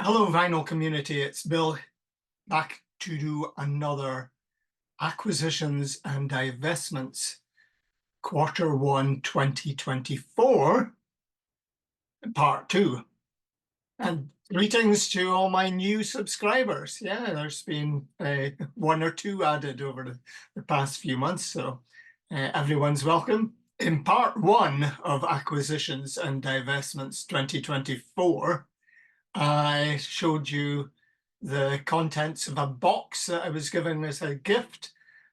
Hello, vinyl community. It's Bill back to do another acquisitions and divestments Q1 2024, part two. And greetings to all my new subscribers. Yeah, there's been one or two added over the past few months, so everyone's welcome. In part one of acquisitions and divestments 2024, I showed you the contents of a box that I was given as a gift,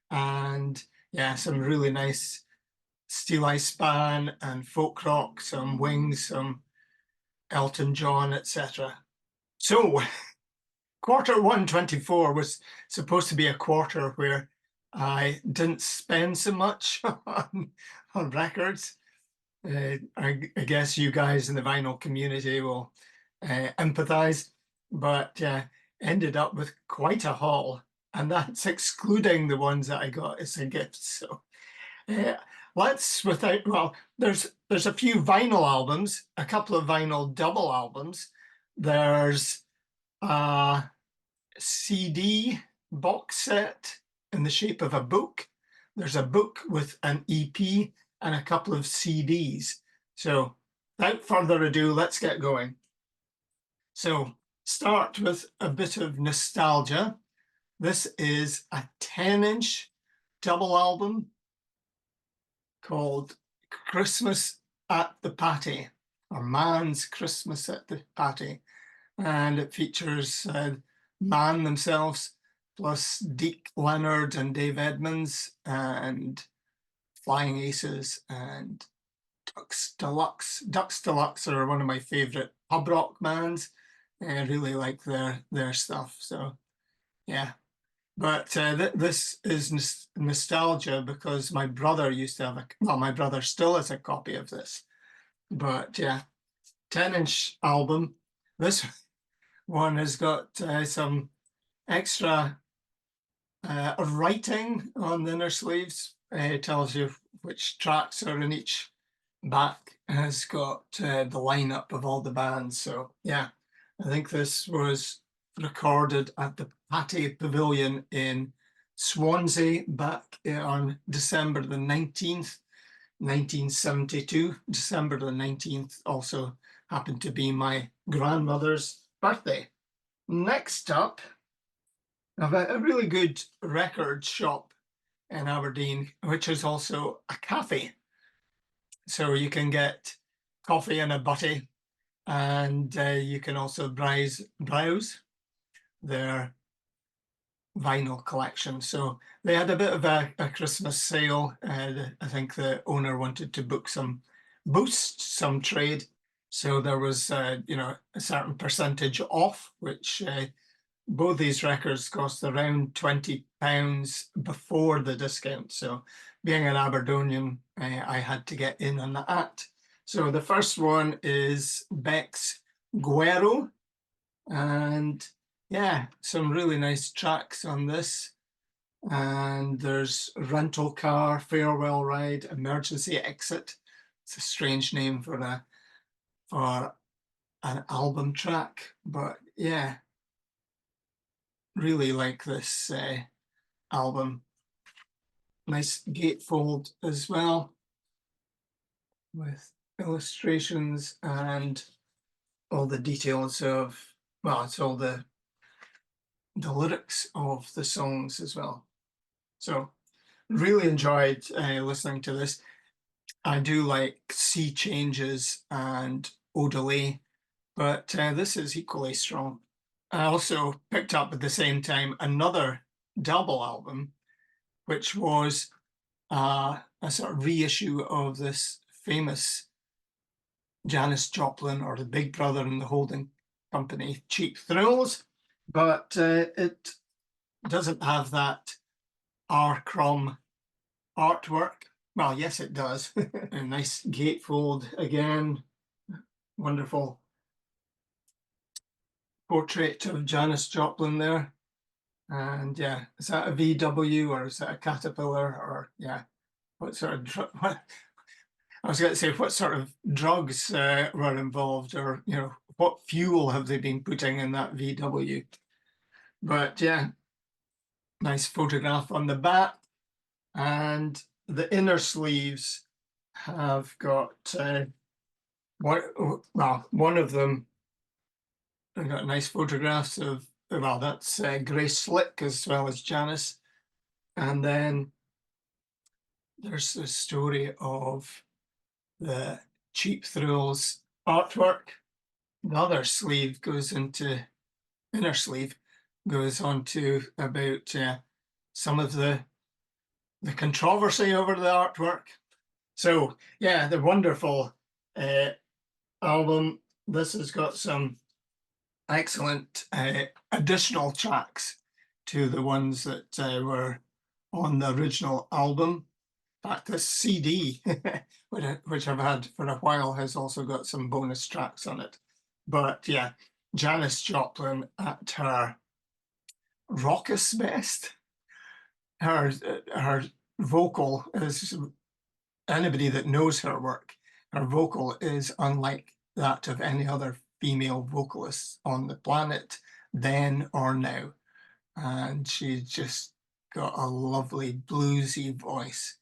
and yeah, some really nice Steel Eye Span and folk rock, some Wings, some Elton John, etc. So Q1 24 was supposed to be a quarter where I didn't spend so much on records. I guess you guys in the vinyl community will empathize, but ended up with quite a haul, and that's excluding the ones that I got as a gift. So uh, there's a few vinyl albums, a couple of vinyl double albums. There's a CD box set in the shape of a book. There's a book with an EP and a couple of CDs. So without further ado, let's get going. So start with a bit of nostalgia. This is a 10-inch double album called Christmas at the Patty, or Man's Christmas at the Patty. And it features Man themselves, plus Deke Leonard and Dave Edmunds, and Flying Aces, and Ducks Deluxe. Ducks Deluxe are one of my favorite pub rock bands. I really like their stuff. So yeah, but this is nostalgia because my brother used to have my brother still has a copy of this. But yeah, 10-inch album. This one has got some extra writing on the inner sleeves. It tells you which tracks are in each back, has got the lineup of all the bands. So yeah, I think this was recorded at the Patty Pavilion in Swansea back on December the 19th, 1972. December the 19th also happened to be my grandmother's birthday. Next up, I've a really good record shop in Aberdeen, which is also a cafe. So you can get coffee and a butty, and you can also browse their vinyl collection. So they had a bit of a Christmas sale. I think the owner wanted to boost some trade. So there was, a certain percentage off, which both these records cost around £20 before the discount. So being an Aberdonian, I had to get in on that. So the first one is Beck's Guero, and yeah, some really nice tracks on this. And there's Rental Car, Farewell Ride, Emergency Exit. It's a strange name for an album track, but yeah, really like this album. Nice gatefold as well, with illustrations and all the details of, well, it's all the lyrics of the songs as well. So really enjoyed listening to this. I do like Sea Changes and Odelay, but this is equally strong. I also picked up at the same time another double album, which was a sort of reissue of this famous Janis Joplin, or the Big Brother and the Holding Company, Cheap Thrills, but it doesn't have that R. Crumb artwork. Well, yes, it does. A nice gatefold again. Wonderful portrait of Janis Joplin there. And yeah, is that a VW or is that a Caterpillar, or yeah, what sort of I was going to say, what sort of drugs were involved, or what fuel have they been putting in that VW? But yeah, nice photograph on the back, and the inner sleeves have got one of them. I got nice photographs of, well, that's Grace Slick as well as Janice, and then there's the story of the Cheap Thrills artwork. The other sleeve goes into inner sleeve goes on to about some of the controversy over the artwork. So yeah, the wonderful album. This has got some excellent additional tracks to the ones that were on the original album. In fact, this CD, which I've had for a while, has also got some bonus tracks on it. But yeah, Janis Joplin at her raucous best. Her vocal is, anybody that knows her work, her vocal is unlike that of any other female vocalist on the planet, then or now. And she's just got a lovely bluesy voice.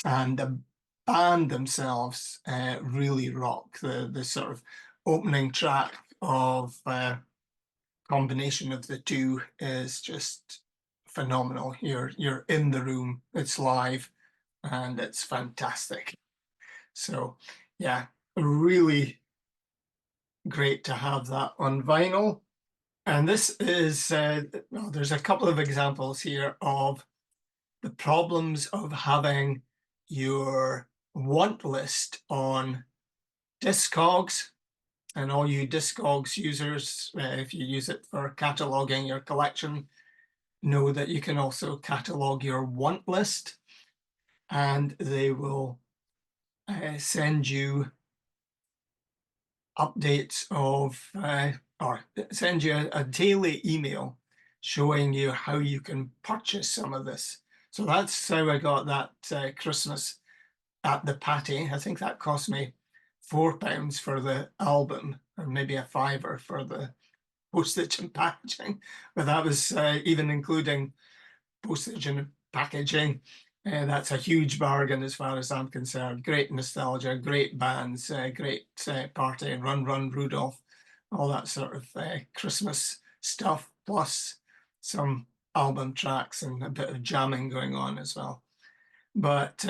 And the band themselves really rock. The sort of opening track of combination of the two is just phenomenal. You're in the room, it's live, and it's fantastic. So yeah, really great to have that on vinyl. And this is, well, there's a couple of examples here of the problems of having your want list on Discogs. And all you Discogs users, if you use it for cataloging your collection, know that you can also catalog your want list, and they will send you updates of, or send you a daily email showing you how you can purchase some of this. So that's how I got that Christmas at the Patty. I think that cost me £4 for the album, or maybe a fiver for the postage and packaging. But that was even including postage and packaging. That's a huge bargain as far as I'm concerned. Great nostalgia, great bands, great party, Run Run Rudolph, all that sort of Christmas stuff, plus some album tracks and a bit of jamming going on as well. But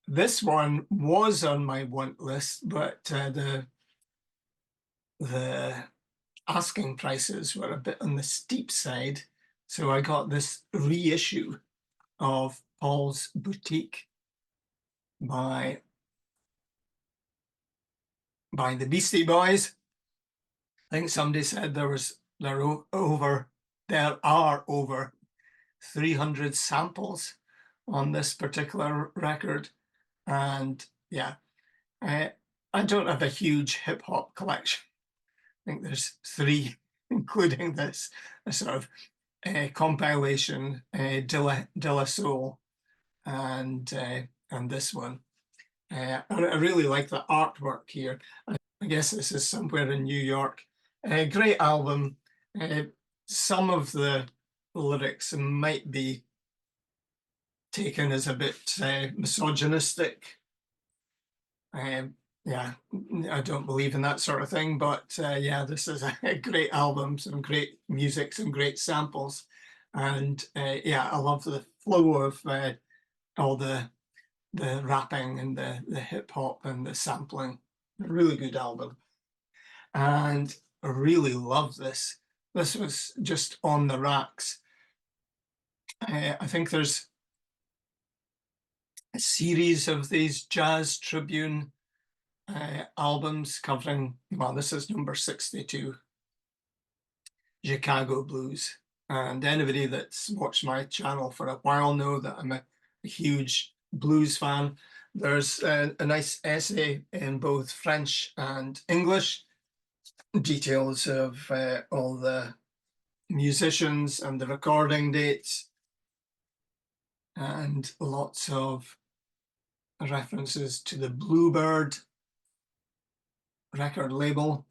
this one was on my want list, but the asking prices were a bit on the steep side. So I got this reissue of Paul's Boutique by the Beastie Boys. I think somebody said there are over 300 samples on this particular record. And yeah, I don't have a huge hip hop collection. I think there's 3, including this sort of compilation, De La Soul, and this one. I really like the artwork here. I guess this is somewhere in New York. Great album. Some of the lyrics might be taken as a bit misogynistic. Yeah, I don't believe in that sort of thing, but yeah, this is a great album, some great music, some great samples. And yeah, I love the flow of all the rapping and the hip hop and the sampling. A really good album. And I really love this. This was just on the racks. I think there's a series of these Jazz Tribune albums covering, well, this is number 62, Chicago Blues. And anybody that's watched my channel for a while know that I'm a huge blues fan. There's a nice essay in both French and English, details of all the musicians and the recording dates, and lots of references to the Bluebird record label.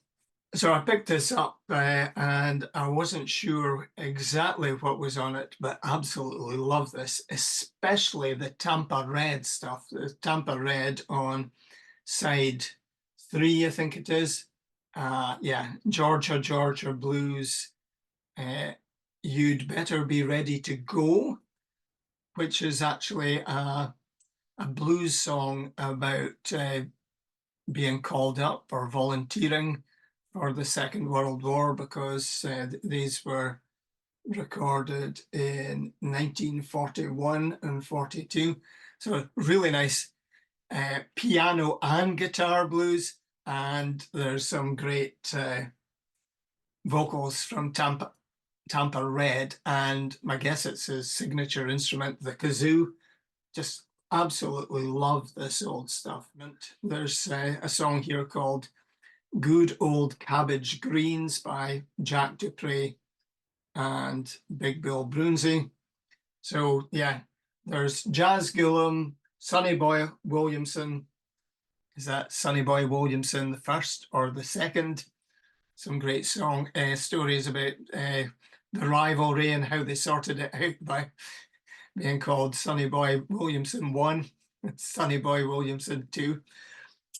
So I picked this up and I wasn't sure exactly what was on it, but absolutely love this, especially the Tampa Red stuff. The Tampa Red on side 3, I think it is. Yeah, Georgia, Georgia Blues. You'd better be ready to go, which is actually a blues song about being called up or volunteering for the Second World War, because these were recorded in 1941 and 42. So really nice piano and guitar blues, and there's some great vocals from Tampa Red, and I guess it's his signature instrument, the kazoo. Just absolutely love this old stuff. There's a song here called Good Old Cabbage Greens by Jack Dupree and Big Bill Broonzy. So yeah, there's Jazz Gillum, Sonny Boy Williamson. Is that Sonny Boy Williamson the first or the second? Some great stories about the rivalry and how they sorted it out by being called Sonny Boy Williamson 1, Sonny Boy Williamson 2.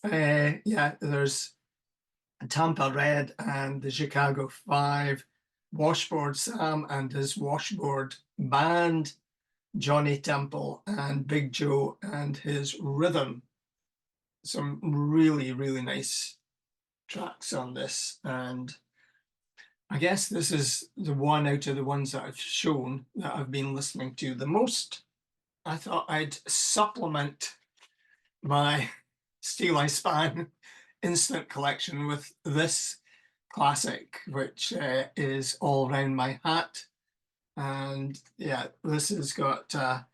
Yeah, there's Tampa Red and the Chicago 5, Washboard Sam and his Washboard Band, Johnny Temple and Big Joe and his Rhythm. Some really, really nice tracks on this. And I guess this is the one out of the ones that I've shown that I've been listening to the most. I thought I'd supplement my Steel I Span instant collection with this classic, which is All Round My Hat. And yeah, this has got a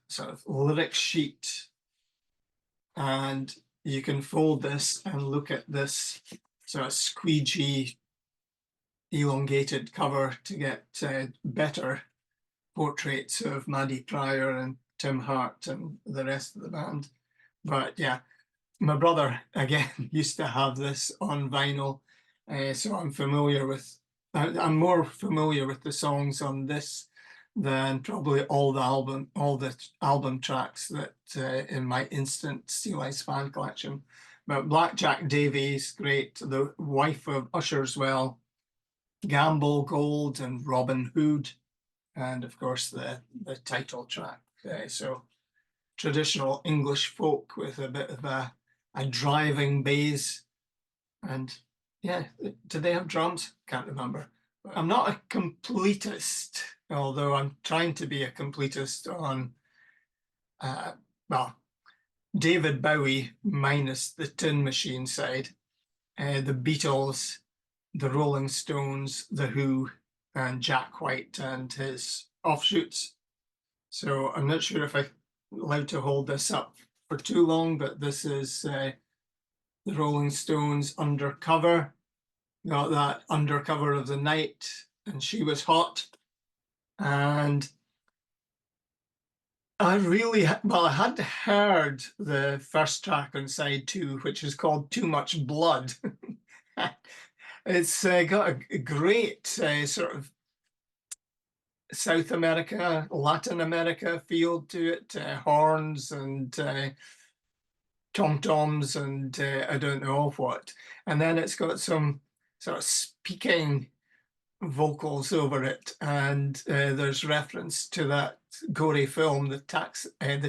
sort of lyric sheet, and you can fold this and look at this sort of squeegee elongated cover to get better portraits of Maddie Pryor and Tim Hart and the rest of the band. But yeah, my brother again used to have this on vinyl, so I'm more familiar with the songs on this than probably all the album tracks that in my instant Steel I Span collection. But Blackjack Davies, great. The Wife of Usher's Well, Gamble Gold and Robin Hood, and of course the title track. So traditional English folk with a bit of a driving bass. And yeah, do they have drums? Can't remember. I'm not a completist, although I'm trying to be a completist on, well, David Bowie minus the Tin Machine side, the Beatles, the Rolling Stones, the Who, and Jack White and his offshoots. So I'm not sure if I'm allowed to hold this up for too long, but this is the Rolling Stones Undercover. Got that Undercover of the Night, and She Was Hot. And I had heard the first track on side 2, which is called Too Much Blood. It's got a great sort of South America, Latin America feel to it, horns and tom-toms and I don't know what. And then it's got some sort of speaking vocals over it, and there's reference to that gory film, the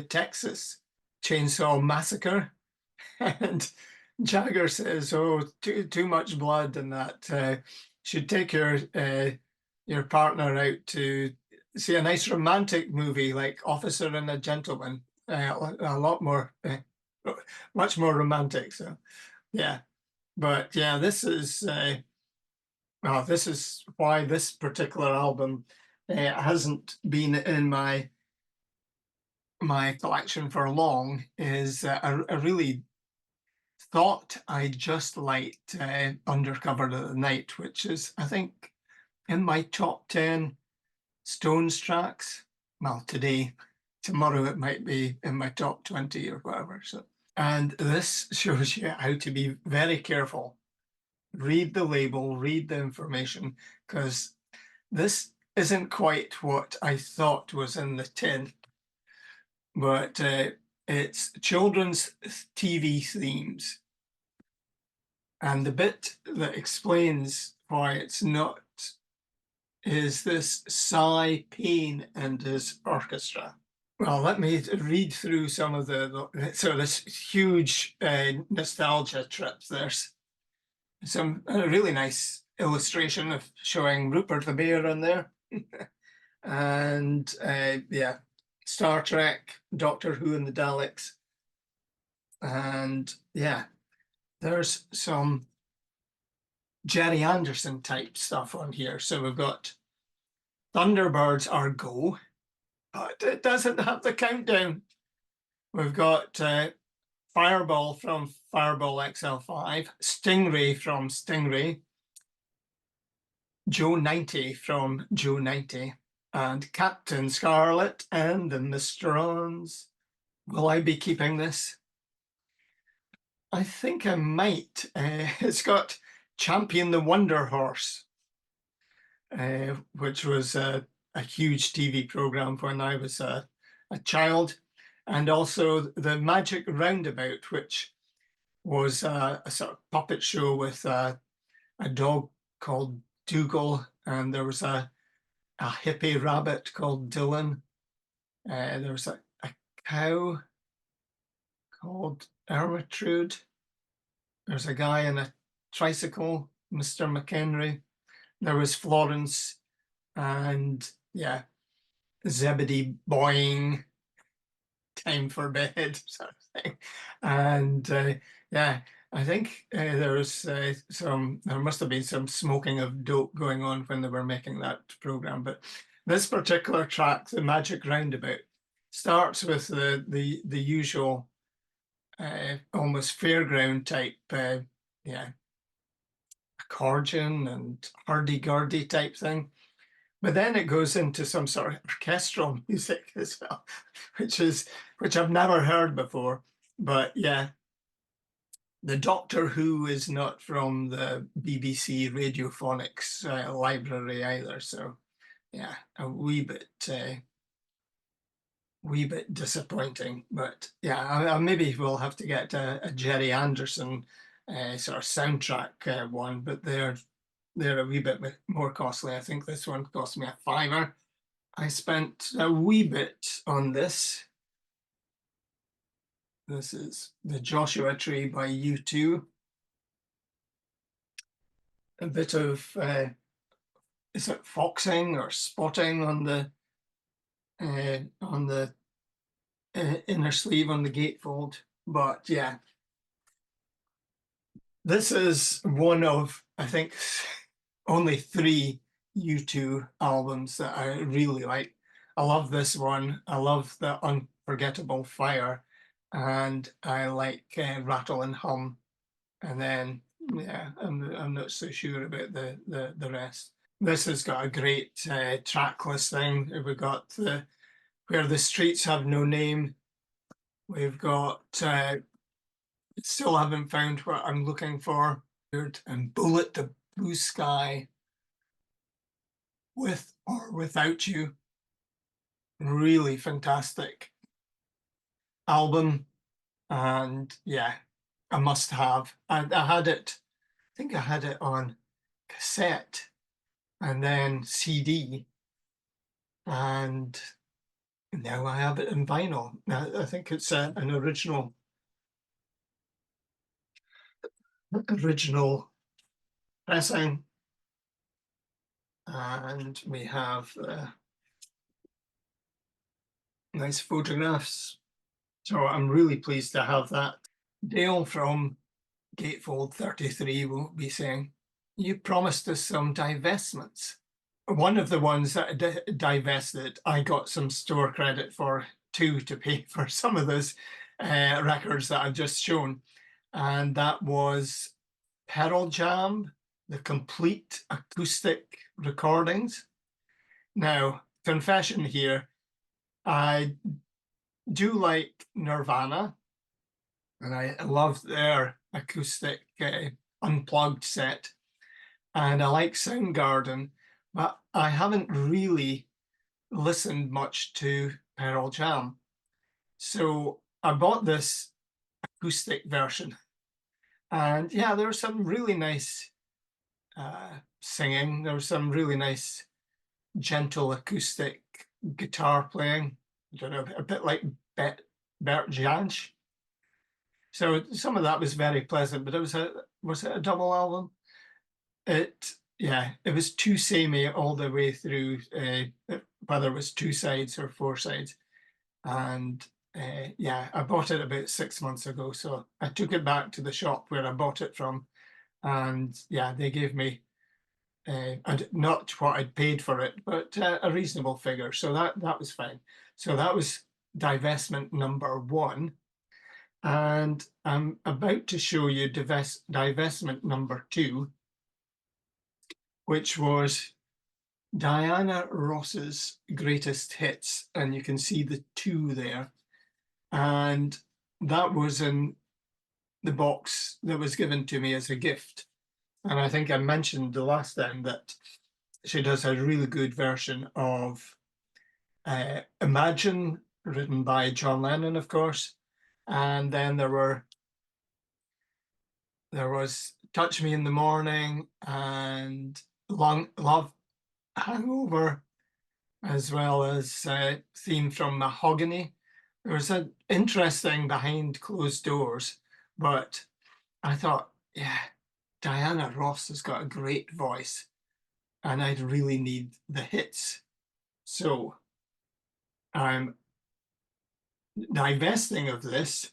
Texas Chainsaw Massacre. And Jagger says, "Oh, too much blood," and that should take your partner out to see a nice romantic movie like Officer and a Gentleman. A lot more, much more romantic. So, yeah. But yeah, this is why this particular album hasn't been in my collection for long. Is I really thought I just liked Undercover of the Night, which is, I think, in my top 10 Stones tracks. Well, today, tomorrow it might be in my top 20 or whatever. So, and this shows you how to be very careful. Read the label, read the information, because this isn't quite what I thought was in the tin, but it's children's TV themes. And the bit that explains why it's not is this Cy Payne and his orchestra. Well, let me read through some of so this huge nostalgia trip. There's some really nice illustration of showing Rupert the Bear on there. And yeah, Star Trek, Doctor Who and the Daleks. And yeah, there's some Jerry Anderson type stuff on here. So we've got Thunderbirds Are Go, but it doesn't have the countdown. We've got Fireball from Fireball XL5, Stingray from Stingray, Joe 90 from Joe 90, and Captain Scarlet and the Mysterons. Will I be keeping this? I think I might. It's got Champion the Wonder Horse, which was a huge TV program when I was a child, and also the Magic Roundabout, which was a sort of puppet show with a dog called Dougal, and there was a hippie rabbit called Dylan. There was a cow called Ermintrude. There's a guy in a tricycle, Mr. McHenry. There was Florence, and yeah, Zebedee Boing, time for bed sort of thing. And yeah, I think there must have been some smoking of dope going on when they were making that program. But this particular track, the Magic Roundabout, starts with the usual almost fairground type, yeah, accordion and hurdy-gurdy type thing. But then it goes into some sort of orchestral music as well, which I've never heard before. But yeah, the Doctor Who is not from the BBC Radiophonics library either. So yeah, a wee bit disappointing. But yeah, I maybe we'll have to get a Jerry Anderson sort of soundtrack one, but they're a wee bit more costly. I think this one cost me £5. I spent a wee bit on this. This is The Joshua Tree by U2. A bit of, is it foxing or spotting on the inner sleeve on the gatefold? But yeah, this is one of, I think, only 3 U2 albums that I really like. I love this one. I love the Unforgettable Fire, and I like Rattle and Hum. And then, yeah, I'm not so sure about the rest. This has got a great track listing. We've got Where the Streets Have No Name. We've got Still Haven't Found What I'm Looking For, and Bullet the Blue Sky, With or Without You. Really fantastic album, and yeah, a must have. And I had it, I think I had it on cassette and then CD, and now I have it in vinyl. Now, I think it's an original pressing, and we have nice photographs. So I'm really pleased to have that. Dale from Gatefold 33 will be saying, you promised us some divestments. One of the ones that divested, I got some store credit for too, to pay for some of those records that I've just shown. And that was Pearl Jam, the complete acoustic recordings. Now, confession here, I do like Nirvana, and I love their acoustic unplugged set, and I like Soundgarden, but I haven't really listened much to Pearl Jam. So I bought this acoustic version, and yeah, there was some really nice singing. There was some really nice, gentle acoustic guitar playing. I don't know, a bit like Bert Jansch. So some of that was very pleasant, but was it a double album? It was too samey all the way through, whether it was two sides or four sides. And yeah, I bought it about 6 months ago. So I took it back to the shop where I bought it from. And yeah, they gave me not what I'd paid for it, but a reasonable figure. So that was fine. So that was divestment number one. And I'm about to show you divestment number two, which was Diana Ross's greatest hits. And you can see the two there. And that was in the box that was given to me as a gift. And I think I mentioned the last time that she does a really good version of Imagine, written by John Lennon, of course. And then there was Touch Me in the Morning and Long Love Hangover, as well as Theme from Mahogany. There was an interesting behind closed doors, but I thought, yeah, Diana Ross has got a great voice, and I'd really need the hits. So I'm divesting of this.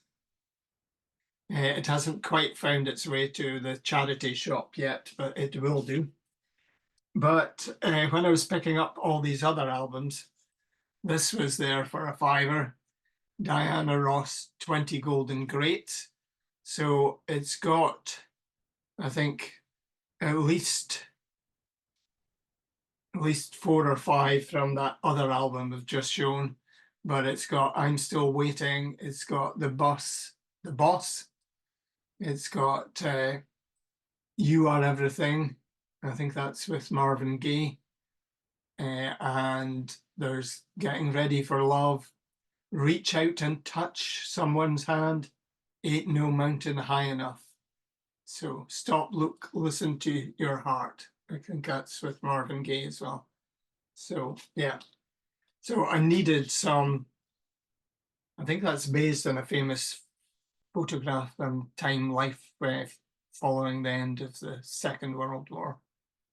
It hasn't quite found its way to the charity shop yet, but it will do. But when I was picking up all these other albums, this was there for a fiver. Diana Ross 20 Golden Greats. So it's got, I think, at least four or five from that other album I've just shown. But it's got I'm Still Waiting. It's got The Boss. It's got You Are Everything. I think that's with Marvin Gaye. And there's Getting Ready for Love, Reach Out and Touch Someone's Hand, Ain't No Mountain High Enough. So Stop, Look, Listen to Your Heart. I think that's with Marvin Gaye as well. So yeah. So I needed some, I think that's based on a famous photograph and time life following the end of the Second World War.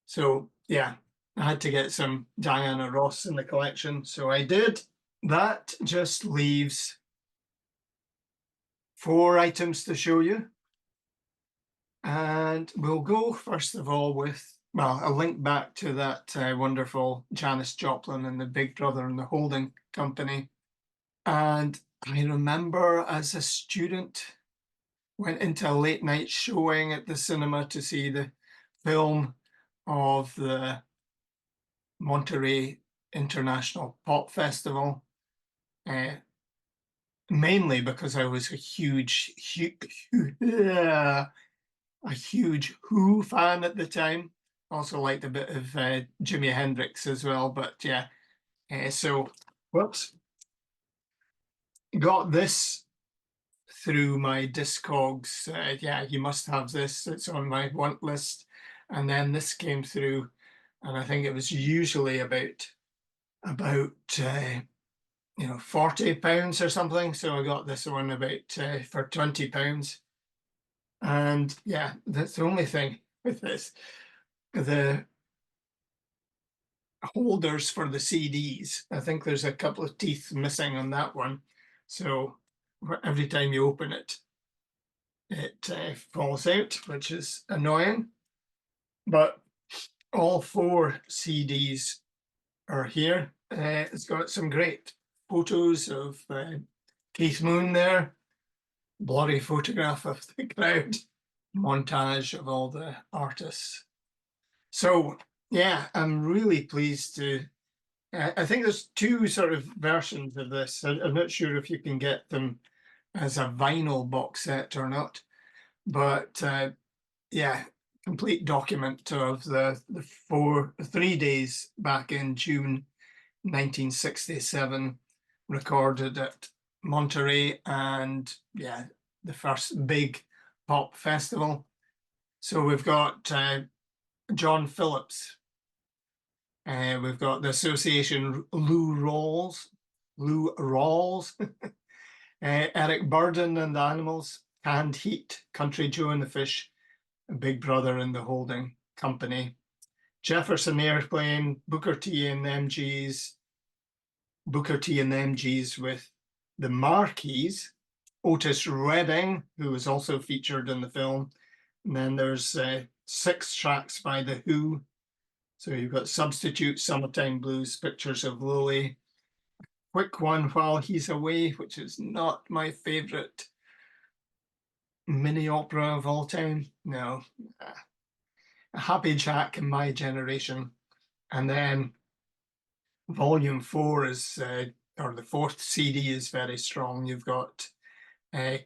So yeah, I had to get some Diana Ross in the collection. So I did. That just leaves 4 items to show you. And we'll go first of all with, well, a link back to that wonderful Janis Joplin and the Big Brother and the Holding Company. And I remember as a student, went into a late night showing at the cinema to see the film of the Monterey International Pop Festival, mainly because I was a huge Who fan at the time. Also liked a bit of Jimi Hendrix as well, but yeah. So, whoops. Got this through my Discogs. Yeah, you must have this. It's on my want list. And then this came through, and I think it was usually about £40 or something. So I got this one about for £20. And yeah, that's the only thing with this. The holders for the CDs, I think there's a couple of teeth missing on that one. So every time you open it, it falls out, which is annoying. But all 4 CDs are here. It's got some great photos of Keith Moon there, blurry photograph of the crowd, montage of all the artists. So yeah, I'm really pleased to I think there's two sort of versions of this. I'm not sure if you can get them as a vinyl box set or not, but yeah, complete document of the 3 days back in June 1967, recorded at Monterey, and yeah, the first big pop festival. So we've got John Phillips. We've got the association Lou Rawls, Eric Burden and the Animals, Canned Heat, Country Joe and the Fish, Big Brother and the Holding Company, Jefferson Airplane, Booker T and the MGs with the Marquis, Otis Redding, who was also featured in the film. And then there's 6 tracks by The Who. So you've got Substitute, Summertime Blues, Pictures of Lily, Quick One While He's Away, which is not my favorite mini opera of all time. No, a Happy Jack in My Generation. And then Volume 4 is, or the 4th CD is very strong. You've got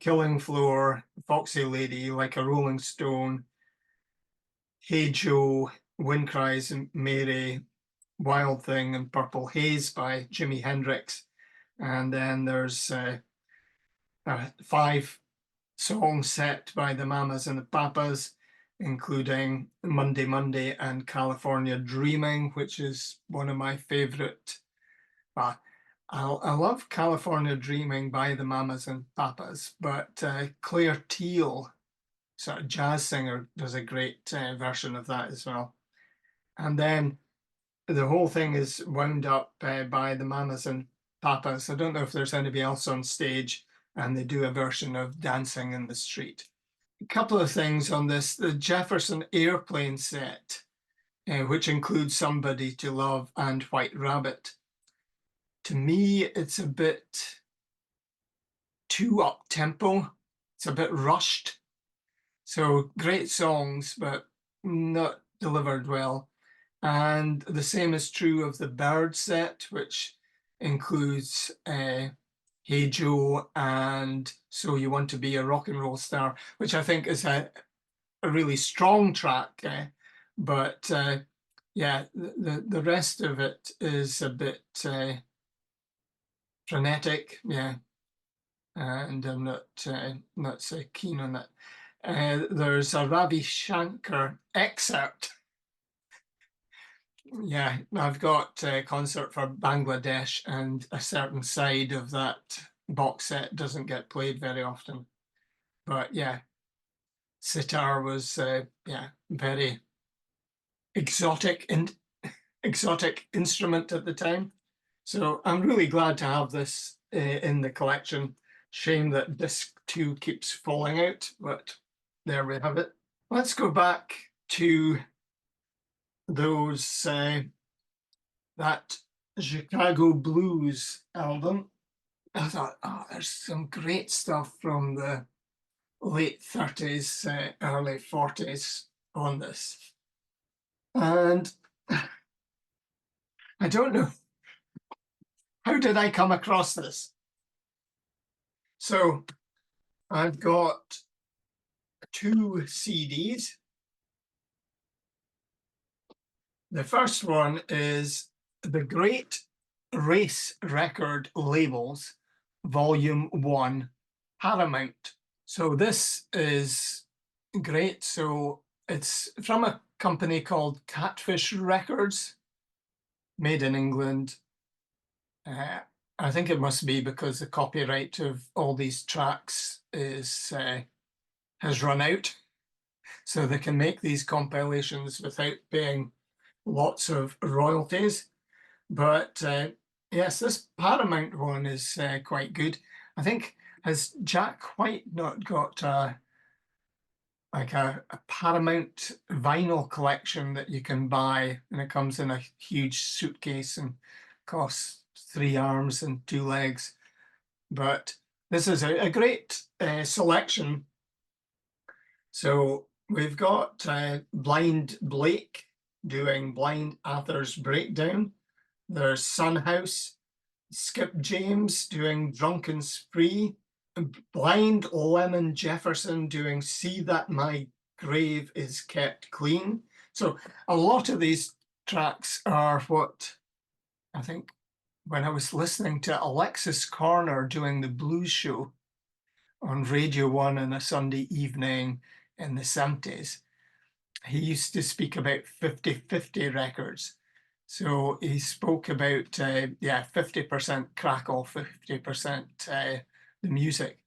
Killing Floor, Foxy Lady, Like a Rolling Stone, Hey Joe, Wind Cries and Mary, Wild Thing, and Purple Haze by Jimi Hendrix. And then there's 5 songs set by the Mamas and the Papas, including Monday Monday and California Dreaming, which is one of my favorite. I love California Dreaming by the Mamas and Papas, but Claire Teal, sort of jazz singer, does a great version of that as well. And then the whole thing is wound up by the Mamas and Papas. I don't know if there's anybody else on stage, and they do a version of Dancing in the Street. A couple of things on this. The Jefferson Airplane set, which includes Somebody to Love and White Rabbit. To me, it's a bit too up-tempo. It's a bit rushed. So great songs, but not delivered well. And the same is true of the Bird set, which includes Hey Joe and So You Want to Be a Rock and Roll Star, which I think is a really strong track. But yeah, the rest of it is a bit frenetic. Yeah, and I'm not so keen on that. There's a Ravi Shankar excerpt. Yeah, I've got a concert for Bangladesh, and a certain side of that box set doesn't get played very often. But yeah, sitar was yeah, very exotic and exotic instrument at the time. So I'm really glad to have this in the collection. Shame that disc 2 keeps falling out, but there we have it. Let's go back to those that Chicago Blues album. I thought, oh, there's some great stuff from the late 30s, early 40s on this. And I don't know, how did I come across this? So I've got 2 CDs. The first one is The Great Race Record Labels, Volume 1, Paramount. So this is great. So it's from a company called Catfish Records, made in England. I think it must be because the copyright of all these tracks is has run out, so they can make these compilations without paying lots of royalties. But yes, this Paramount one is quite good. I think, has Jack White not got like a Paramount vinyl collection that you can buy, and it comes in a huge suitcase and costs 3 arms and 2 legs? But this is a great selection. So we've got Blind Blake doing Blind Arthur's Breakdown. There's Son House, Skip James doing Drunken Spree, Blind Lemon Jefferson doing See That My Grave Is Kept Clean. So a lot of these tracks are what I think when I was listening to Alexis Corner doing the blues show on Radio 1 on a Sunday evening in the 70s, he used to speak about 50-50 records. So he spoke about, 50% crackle, 50% the music.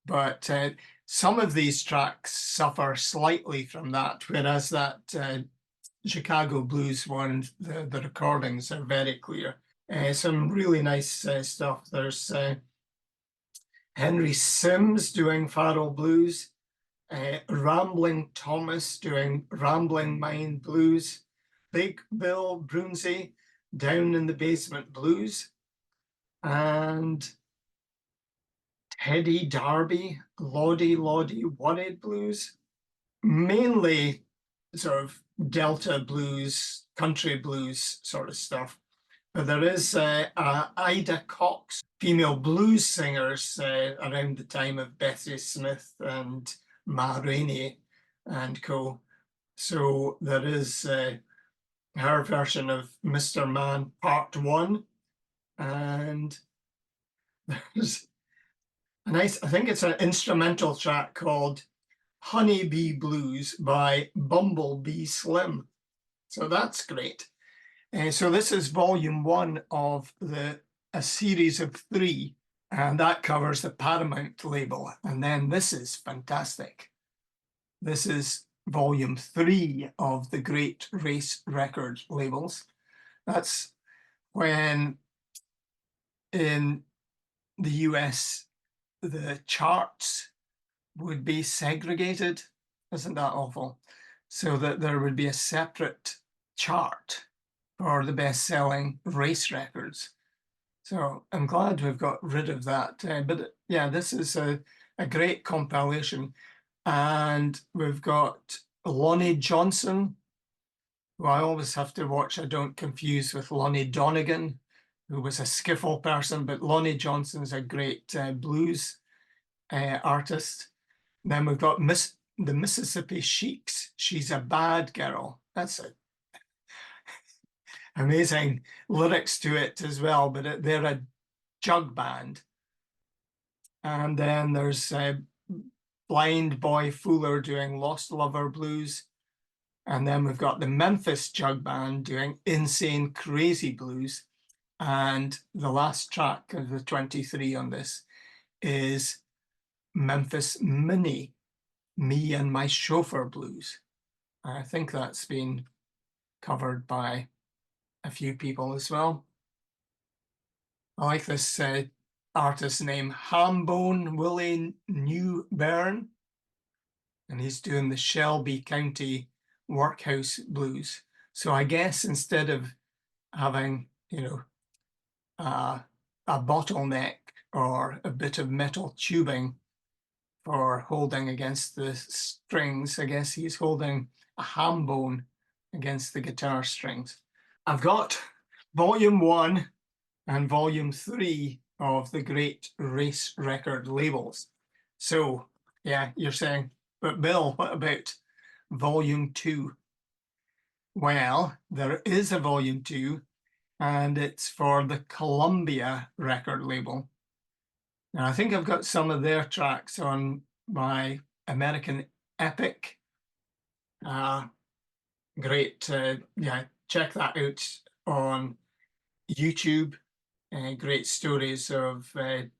But some of these tracks suffer slightly from that, whereas that Chicago Blues one, the recordings are very clear. Some really nice stuff. There's Henry Sims doing Faro Blues, Rambling Thomas doing Rambling Mind Blues, Big Bill Brunsey Down in the Basement Blues, and Teddy Darby, Lottie Lottie Worried Blues, mainly sort of Delta blues, country blues sort of stuff. But there is Ida Cox, female blues singers around the time of Bessie Smith and Ma Rainey and co. So there is her version of Mr. Man Part 1. And there's a nice, I think it's an instrumental track called Honeybee Blues by Bumblebee Slim. So that's great. So this is volume 1 of a series of 3, and that covers the Paramount label. And then this is fantastic. This is volume 3 of the Great Race Records labels. That's when in the US, the charts would be segregated. Isn't that awful? So that there would be a separate chart for the best-selling race records. So I'm glad we've got rid of that. But yeah, this is a great compilation. And we've got Lonnie Johnson, who I always have to watch. I don't confuse with Lonnie Donegan, who was a skiffle person, but Lonnie Johnson's a great blues artist. Then we've got the Mississippi Sheiks. She's a Bad Girl. That's a amazing lyrics to it as well, but they're a jug band. And then there's Blind Boy Fuller doing Lost Lover Blues. And then we've got the Memphis Jug Band doing Insane Crazy Blues. And the last track of the 23 on this is Memphis Mini, Me and My Chauffeur Blues. I think that's been covered by a few people as well. I like this artist named Hambone Willie Newbern, and he's doing the Shelby County Workhouse Blues. So I guess instead of having, a bottleneck or a bit of metal tubing for holding against the strings, I guess he's holding a ham bone against the guitar strings. I've got volume 1 and volume 3 of the Great Race Record labels. So yeah, you're saying, but Bill, what about volume 2? Well, there is a volume 2, and it's for the Columbia record label. Now, I think I've got some of their tracks on my American Epic. Great, check that out on YouTube. Great stories of the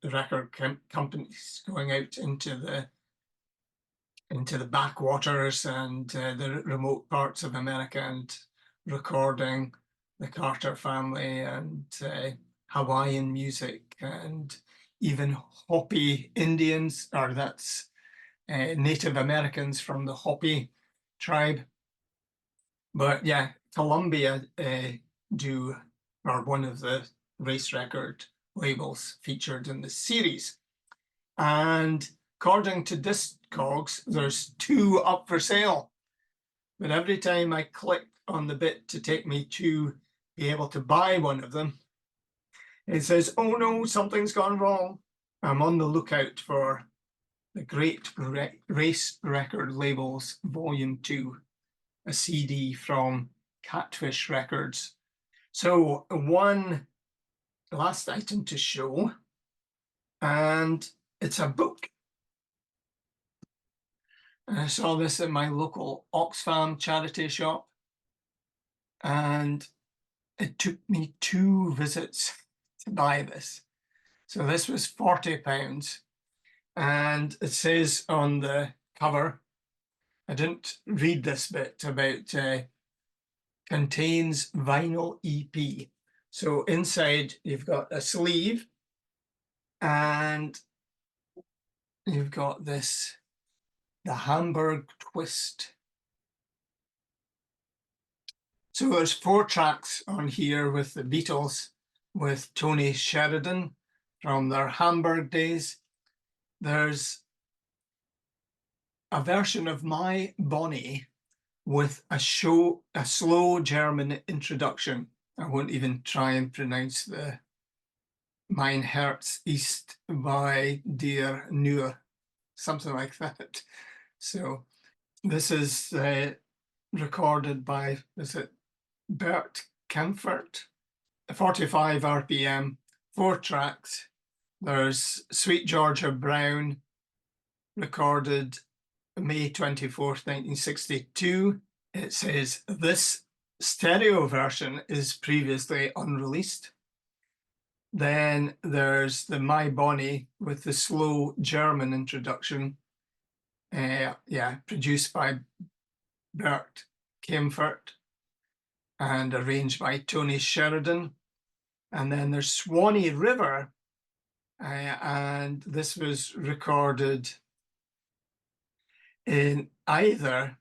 record companies going out into the backwaters and the remote parts of America and recording the Carter family and Hawaiian music and even Hopi Indians, or that's Native Americans from the Hopi tribe. But yeah, Columbia are one of the race record labels featured in the series. And according to Discogs, there's 2 up for sale. But every time I click on the bit to take me to be able to buy one of them. It says, "Oh no, something's gone wrong. I'm on the lookout for the Great Race Record Labels Volume 2, a CD from Catfish Records." So one last item to show, and it's a book. I saw this at my local Oxfam charity shop, and it took me 2 visits to buy this. So this was £40, and it says on the cover, I didn't read this bit about contains vinyl EP. So inside you've got a sleeve, and you've got this, the Hamburg Twist. So there's 4 tracks on here with the Beatles, with Tony Sheridan from their Hamburg days. There's a version of My Bonnie with a slow German introduction. I won't even try and pronounce the Mein Herz ist bei dir nur, something like that. So this is recorded by, is it Bert Kaempfert? 45 RPM, 4 tracks. There's Sweet Georgia Brown, recorded May 24th, 1962. It says this stereo version is previously unreleased. Then there's the My Bonnie with the slow German introduction. Produced by Bert Kaempfert and arranged by Tony Sheridan. And then there's Swanee River, and this was recorded in either,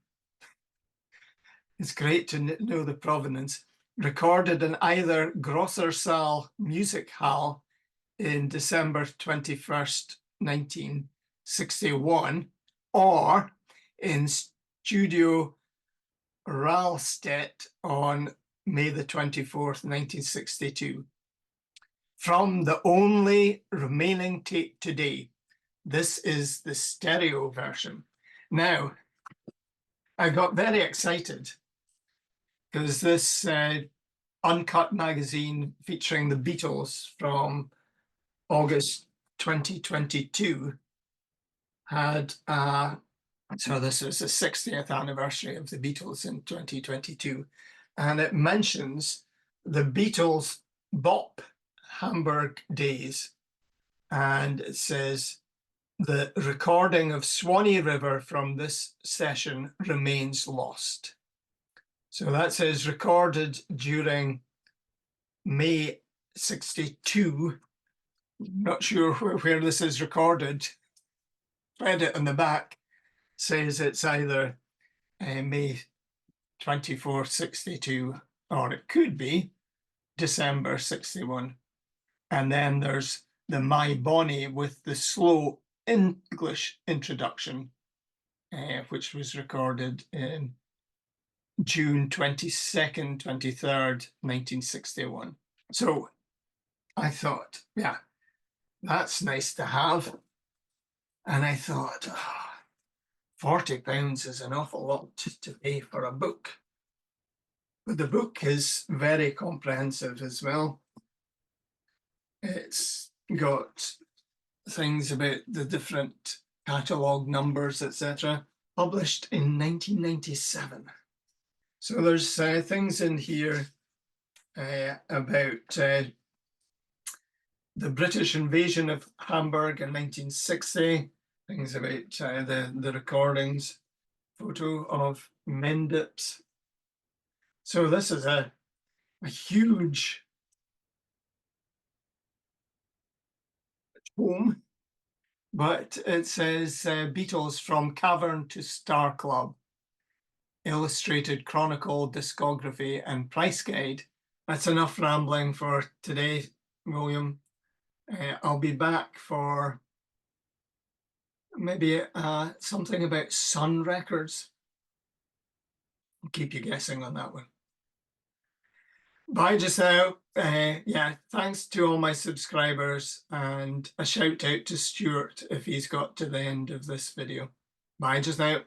it's great to know the provenance, recorded in either Grosser Saal Music Hall in December 21st, 1961, or in Studio Rahlstedt on May the 24th, 1962. From the only remaining tape today, this is the stereo version. Now, I got very excited because this uncut magazine featuring the Beatles from August 2022 had, so this was the 60th anniversary of the Beatles in 2022, and it mentions the Beatles Bop Hamburg days, and it says the recording of Swanee River from this session remains lost. So that says recorded during May 62. Not sure where this is recorded. Credit on the back says it's either May 24, 62, or it could be December 61. And then there's the My Bonnie with the slow English introduction, which was recorded in June 22nd, 23rd, 1961. So I thought, yeah, that's nice to have. And I thought, £40 is an awful lot to pay for a book. But the book is very comprehensive as well. It's got things about the different catalogue numbers, etc. Published in 1997. So there's things in here about the British invasion of Hamburg in 1960, things about the recordings, photo of Mendips. So this is a huge tome, but it says Beatles from Cavern to Star Club, illustrated chronicle, discography, and price guide. That's enough rambling for today, William. I'll be back for maybe something about Sun Records. I'll keep you guessing on that one. Bye just now. Yeah, thanks to all my subscribers, and a shout out to Stuart if he's got to the end of this video. Bye just now.